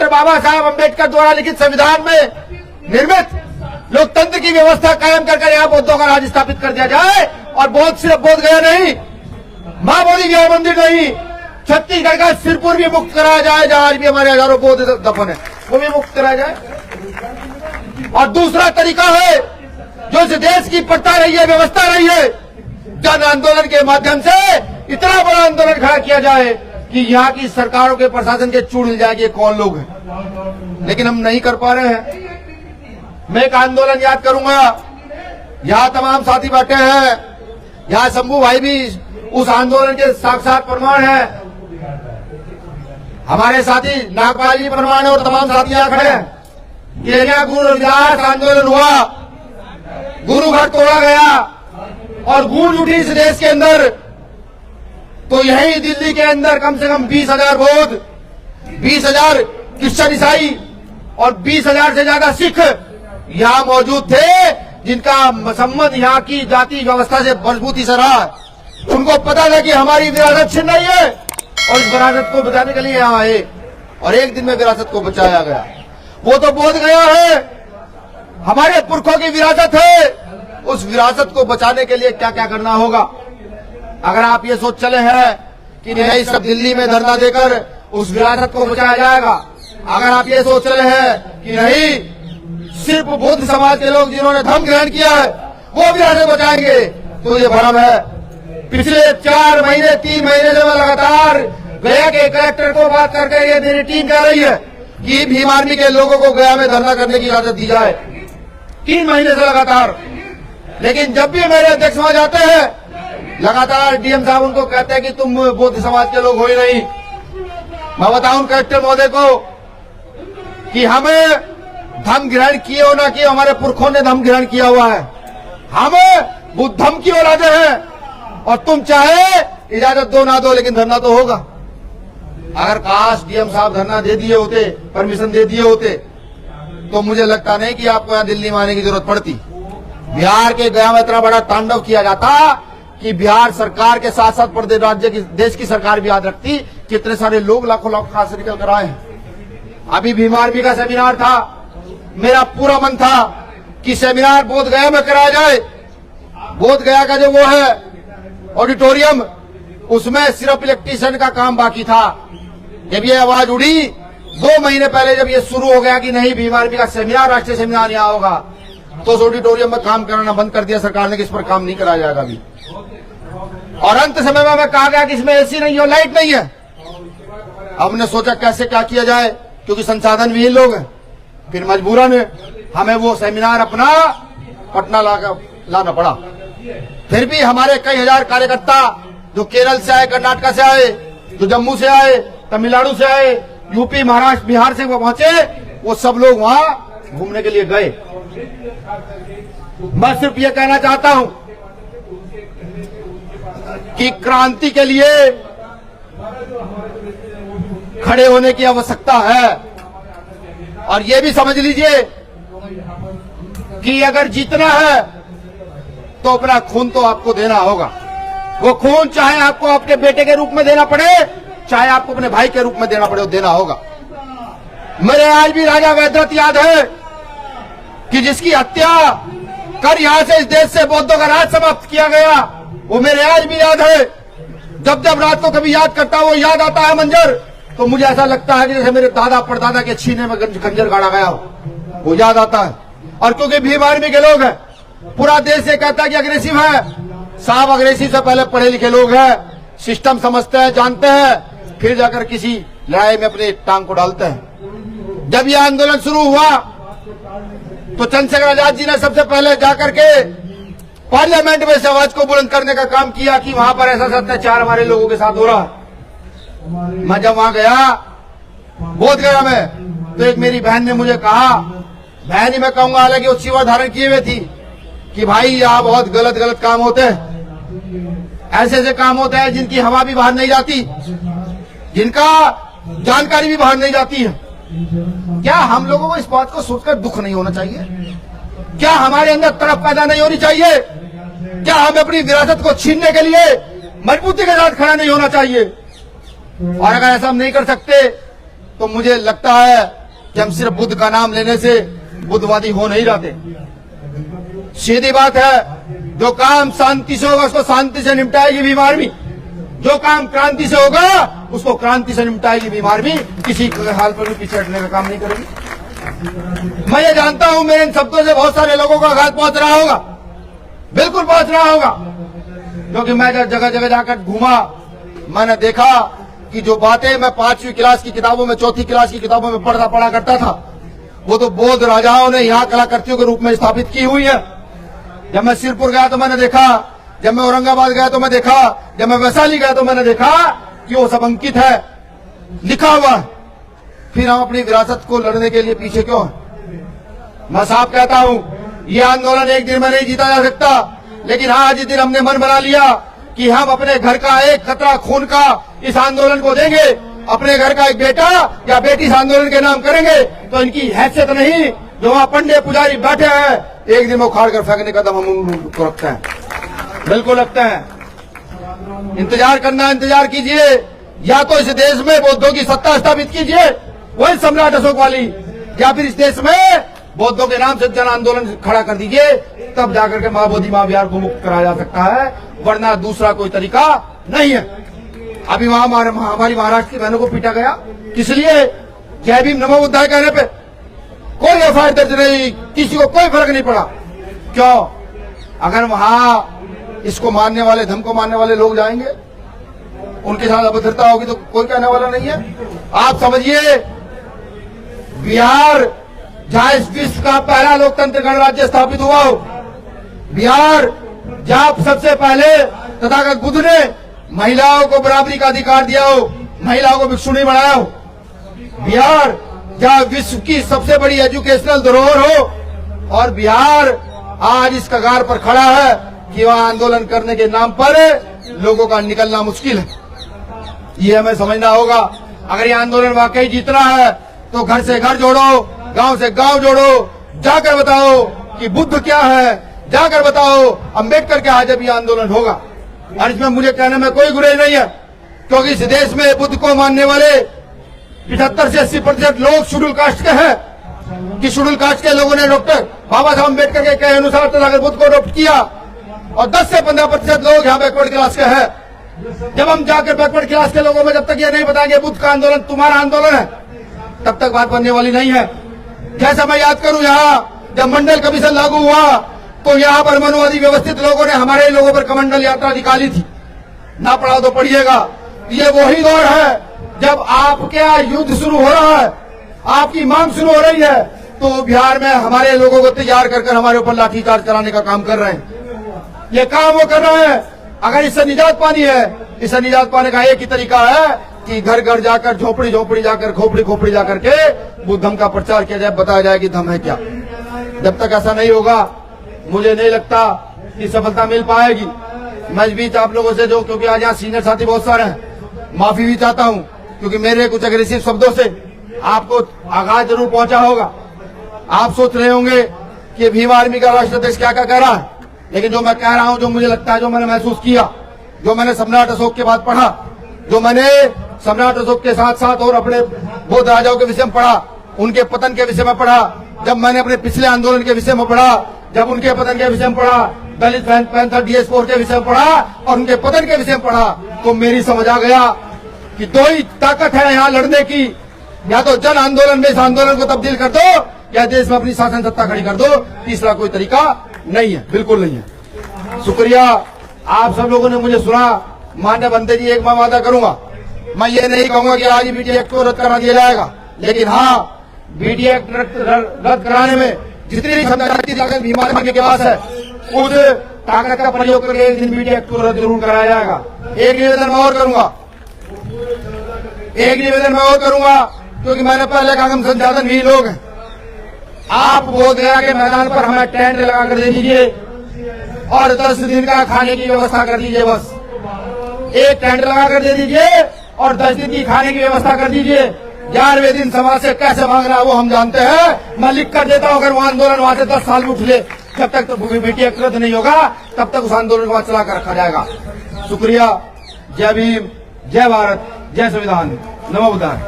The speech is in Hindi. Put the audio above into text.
डॉक्टर बाबा साहब अम्बेडकर द्वारा लिखित संविधान में निर्मित लोकतंत्र की व्यवस्था कायम कर यहाँ बौद्धों का राज स्थापित कर दिया जाए। और बौद्ध सिर्फ बोध गया नहीं, मां बोधि विहार मंदिर नहीं, छत्तीसगढ़ का सिरपुर भी मुक्त कराया जाए, जहां आज भी हमारे हजारों बौद्ध दफन है, वो भी मुक्त कराया जाए। और दूसरा तरीका है जो इस देश की प्रथा रही है, व्यवस्था रही है, जन आंदोलन के माध्यम से इतना बड़ा आंदोलन खड़ा किया जाए कि यहाँ की सरकारों के प्रशासन के चूड़ हिल जाएगी कौन लोग हैं, लेकिन हम नहीं कर पा रहे हैं। मैं एक आंदोलन याद करूंगा, यहाँ तमाम साथी बैठे हैं, यहाँ शंभू भाई भी उस आंदोलन के साक्षात प्रमाण है, हमारे साथी नागपाल जी प्रमाण है और तमाम साथी यहाँ खड़े हैं कि यहाँ गुरु रविदास आंदोलन हुआ, गुरु घर तोड़ा गया और गूंज उठी इस देश के अंदर। तो यही दिल्ली के अंदर कम से कम 20,000 बौद्ध, 20,000 क्रिश्चियन ईसाई और 20,000 से ज्यादा सिख यहाँ मौजूद थे, जिनका संबंध यहाँ की जाति व्यवस्था से मजबूती से रहा। उनको पता था कि हमारी विरासत छिन रही है और इस विरासत को बचाने के लिए यहाँ आए और एक दिन में विरासत को बचाया गया। वो तो बोध गया है, हमारे पुरखों की विरासत है, उस विरासत को बचाने के लिए क्या क्या करना होगा। अगर आप ये सोच चले हैं कि नहीं सब दिल्ली में धरना देकर उस विरासत को बचाया जाएगा, अगर आप ये सोच रहे हैं कि नहीं सिर्फ बौद्ध समाज के लोग जिन्होंने धर्म ग्रहण किया है वो विरासत बचाएंगे, तो ये भ्रम है। पिछले 4 महीने 3 महीने से मैं लगातार गया के कलेक्टर को बात करके ये मेरी टीम कह रही है कि भीम आर्मी के लोगों को गया में धरना करने की इजाजत दी जाए, 3 महीने से लगातार। लेकिन जब भी मेरे अध्यक्ष वहां जाते हैं लगातार डीएम साहब उनको कहते हैं कि तुम बौद्ध समाज के लोग हो ही नहीं। मैं बताऊं कलेक्टर महोदय को कि हमें धर्म ग्रहण किए हो ना किए, हमारे पुरखों ने धर्म ग्रहण किया हुआ है, हम बुद्धम की औलादे हैं और तुम चाहे इजाजत दो ना दो लेकिन धरना तो होगा। अगर काश डीएम साहब धरना दे दिए होते, परमिशन दे दिए होते, तो मुझे लगता नहीं कि आपको यहाँ दिल्ली में आने की जरूरत पड़ती। बिहार के गया में इतना बड़ा तांडव किया जाता कि बिहार सरकार के साथ साथ प्रदेश राज्य की देश की सरकार भी याद रखती कि इतने सारे लोग लाखों लाख खास निकल कर आए। अभी भीम आर्मी का सेमिनार था, मेरा पूरा मन था कि सेमिनार बोध गया में कराया जाए। बोध गया का जो वो है ऑडिटोरियम, उसमें सिर्फ इलेक्ट्रीशियन का काम बाकी था। जब ये आवाज उड़ी 2 महीने पहले, जब ये शुरू हो गया कि नहीं भीम आर्मी का सेमिनार, राष्ट्रीय सेमिनार यहाँ होगा, तो उस ऑडिटोरियम में काम कराना बंद कर दिया सरकार ने कि इस पर काम नहीं कराया जाएगा अभी। और अंत समय में मैं कहा गया कि इसमें एसी नहीं है, लाइट नहीं है। हमने सोचा कैसे क्या किया जाए, क्योंकि संसाधन विहीन लोग हैं। फिर मजबूरन हमें वो सेमिनार अपना पटना लाना पड़ा। फिर भी हमारे कई हजार कार्यकर्ता जो केरल से आए, कर्नाटक से आए, जो जम्मू से आए, तमिलनाडु से आए, यूपी, महाराष्ट्र, बिहार से वो पहुंचे, वो सब लोग वहां घूमने के लिए गए। मैं सिर्फ ये कहना चाहता हूं कि क्रांति के लिए खड़े होने की आवश्यकता है। और ये भी समझ लीजिए कि अगर जीतना है तो अपना खून तो आपको देना होगा। वो खून चाहे आपको अपने बेटे के रूप में देना पड़े, चाहे आपको अपने भाई के रूप में देना पड़े, वो देना होगा। मेरे आज भी राजा वैद्यनाथ याद है कि जिसकी हत्या कर यहां से इस देश से बौद्धों का राज समाप्त किया गया, वो मेरे आज भी याद है। जब जब रात को कभी याद करता हूं, वो याद आता है मंजर, तो मुझे ऐसा लगता है कि जैसे मेरे दादा परदादा के छीने में खंजर गाड़ा गया हो, वो याद आता है। और क्योंकि भीम आर्मी के लोग हैं, पूरा देश ये कहता है कि अग्रेसिव है। साहब अग्रेसिव से पहले पढ़े लिखे लोग हैं, सिस्टम समझते हैं, जानते हैं, फिर जाकर किसी लड़ाई में अपनी टांग को डालते हैं। जब यह आंदोलन शुरू हुआ तो चंद्रशेखर आजाद जी ने सबसे पहले जाकर के पार्लियामेंट में इस आवाज को बुलंद करने का काम किया कि वहां पर ऐसा अत्याचार हमारे लोगों के साथ हो रहा है। मैं जब वहां गया, बोध गया मैं, तो एक मेरी बहन ने मुझे कहा, बहन ही मैं कहूंगा, हालांकि वो शिवा धारण किए हुए थी, कि भाई यहाँ बहुत गलत गलत काम होते हैं, ऐसे ऐसे काम होते हैं जिनकी हवा भी बाहर नहीं जाती, जिनका जानकारी भी बाहर नहीं जाती है। क्या हम लोगों को इस बात को सोचकर दुख नहीं होना चाहिए? क्या हमारे अंदर तड़प पैदा नहीं होनी चाहिए? क्या हमें अपनी विरासत को छीनने के लिए मजबूती के साथ खड़ा नहीं होना चाहिए? और अगर ऐसा हम नहीं कर सकते तो मुझे लगता है कि हम सिर्फ बुद्ध का नाम लेने से बुद्धवादी हो नहीं रहते। सीधी बात है, जो काम शांति से होगा उसको शांति से निपटाएगी बीमार भी, जो काम क्रांति से होगा उसको क्रांति से निपटाएगी बीमार भी, किसी हाल पर भी पीछे हटने का काम नहीं करेगी। मैं ये जानता हूं मेरे इन शब्दों से बहुत सारे लोगों का आघात पहुंच रहा होगा, बिल्कुल पहुंच रहा होगा, क्योंकि मैं जब जगह जगह जाकर घूमा मैंने देखा कि जो बातें मैं 5वीं क्लास की किताबों में, 4थी क्लास की किताबों में पढ़ा करता था, वो तो बौद्ध राजाओं ने यहाँ कलाकृतियों के रूप में स्थापित की हुई है। जब मैं सिरपुर गया तो मैंने देखा, जब मैं औरंगाबाद गया तो मैं देखा, जब मैं वैशाली गया तो मैंने देखा कि वो सब अंकित है, लिखा हुआ है। फिर हम अपनी विरासत को लड़ने के लिए पीछे क्यों हैं? मैं साफ कहता हूं, ये आंदोलन एक दिन में नहीं जीता जा सकता, लेकिन आज इस दिन हमने मन बना लिया कि हम अपने घर का एक कतरा खून का इस आंदोलन को देंगे। अपने घर का एक बेटा या बेटी इस आंदोलन के नाम करेंगे तो इनकी हैसियत नहीं, जो वहां पंडे पुजारी बैठे हैं, एक दिन वो उखाड़ कर फेंकने का दम हम उनको रखते हैं, बिल्कुल रखते हैं। इंतजार करना, इंतजार कीजिए, या तो इस देश में बौद्धों की सत्ता स्थापित कीजिए वही सम्राट अशोक वाली, या फिर इस देश में बौद्धों के नाम से जन आंदोलन खड़ा कर दीजिए, तब जाकर के महाबोधि महाविहार को मुक्त कराया जा सकता है, वरना दूसरा कोई तरीका नहीं है। अभी वहां हमारी महाराष्ट्र की बहनों को पीटा गया, किस लिए? जय भीम नमो बुद्धाय कहने पे कोई एफआईआर दर्ज नहीं, किसी को कोई फर्क नहीं पड़ा। क्यों? अगर वहां इसको मानने वाले, धर्म को मानने वाले लोग जाएंगे, उनके साथ अभद्रता होगी तो कोई कहने वाला नहीं है। आप समझिए, बिहार जहां इस विश्व का पहला लोकतंत्र गणराज्य स्थापित हुआ हो, बिहार जहां सबसे पहले तथागत बुद्ध ने महिलाओं को बराबरी का अधिकार दिया हो, महिलाओं को भिक्षु नहीं बनाया हो, बिहार जहां विश्व की सबसे बड़ी एजुकेशनल धरोहर हो, और बिहार आज इस कगार पर खड़ा है कि वहां आंदोलन करने के नाम पर लोगों का निकलना मुश्किल है। ये हमें समझना होगा। अगर ये आंदोलन वाकई जीतना है तो घर से घर जोड़ो, गांव से गांव जोड़ो, जाकर बताओ कि बुद्ध क्या है, जाकर बताओ अंबेडकर क्या है, जब ये आंदोलन होगा। और इसमें मुझे कहने में कोई गुरेज नहीं है, क्योंकि इस देश में बुद्ध को मानने वाले 75 से 80% लोग शेड्यूल कास्ट के हैं, कि शेड्यूल कास्ट के लोगों ने डॉक्टर बाबा साहब अम्बेडकर के कहे अनुसार तथागत बुद्ध को अडॉप्ट किया, और 10 से 15% लोग यहाँ बैकवर्ड क्लास के हैं। जब हम जाकर बैकवर्ड क्लास के लोगों में जब तक ये नहीं बताएंगे बुद्ध का आंदोलन तुम्हारा आंदोलन है, तब तक बात बनने वाली नहीं है। जैसा मैं याद करूं, यहाँ जब मंडल कमीशन लागू हुआ तो यहाँ पर मनुवादी व्यवस्थित लोगों ने हमारे लोगों पर कमंडल यात्रा निकाली थी, ना पढ़ा तो पढ़िएगा। ये वही दौर है जब आपके यहाँ युद्ध शुरू हो रहा है, आपकी मांग शुरू हो रही है, तो बिहार में हमारे लोगों को तैयार कर हमारे ऊपर लाठीचार्ज कराने का काम कर रहे हैं। ये काम वो कर रहे हैं। अगर इससे निजात पानी है, इससे निजात पाने का एक ही तरीका है कि घर घर जाकर, झोपड़ी झोपड़ी जाकर, खोपड़ी खोपड़ी जाकर के बुद्ध धम्म का प्रचार किया जाए, बताया जाए कि धम्म है क्या। जब तक ऐसा नहीं होगा मुझे नहीं लगता कि सफलता मिल पाएगी। मैं इस बीच आप लोगों से, जो क्योंकि आज यहाँ सीनियर साथी बहुत सारे हैं, माफी भी चाहता हूँ, क्योंकि मेरे कुछ अग्रेसिव शब्दों से आपको आघात जरूर पहुंचा होगा। आप सोच रहे होंगे कि भीम आर्मी का राष्ट्राध्यक्ष क्या क्या कह रहा है, लेकिन जो मैं कह रहा हूं, जो मुझे लगता है, जो मैंने महसूस किया, जो मैंने सम्राट अशोक के बाद पढ़ा, जो मैंने सम्राट अशोक के साथ साथ और अपने बौद्ध राजाओं के विषय में पढ़ा, उनके पतन के विषय में पढ़ा, जब मैंने अपने पिछले आंदोलन के विषय में पढ़ा, जब उनके पतन के विषय में पढ़ा, दलित पैंथर DS4 के विषय में पढ़ा और उनके पतन के विषय में पढ़ा, तो मेरी समझ आ गया कि दो ही ताकत है यहाँ लड़ने की, या तो जन आंदोलन में इस आंदोलन को तब्दील कर दो, या देश में अपनी शासन सत्ता खड़ी कर दो। तीसरा कोई तरीका नहीं है, बिल्कुल नहीं है। शुक्रिया, आप सब लोगों ने मुझे सुना। मान्य बनते जी, एक मैं वादा करूंगा, मैं ये नहीं कहूंगा कि आज BT एक्ट को रद्द करा दिया जाएगा, लेकिन हाँ, BT एक्ट रद्द कराने में जितनी भी क्षमता भीम आर्मी के पास है, उस ताकत का प्रयोग करके एक दिन BT एक्ट को रद्द जरूर कराया जाएगा। एक निवेदन मैं और करूंगा, क्योंकि मैंने पहले कहा हम संसाधन भी लोग हैं। आप बोधगया के मैदान पर हमें टेंट लगा कर दे दीजिए और 10 दिन का खाने की व्यवस्था कर दीजिए। बस एक टेंट लगा कर दे दीजिए और 10 दिन की खाने की व्यवस्था कर दीजिए। 11वें दिन समाज से कैसे मांगना है वो हम जानते हैं, मैं लिख कर देता हूं। अगर वो आंदोलन वहां से 10 साल में उठले, जब तक तो BT एक्ट रद्द नहीं होगा, तब तक उस आंदोलन को वहां चला कर रखा जाएगा। शुक्रिया। जय भीम, जय भारत, जय संविधान, नमो बुद्धाय।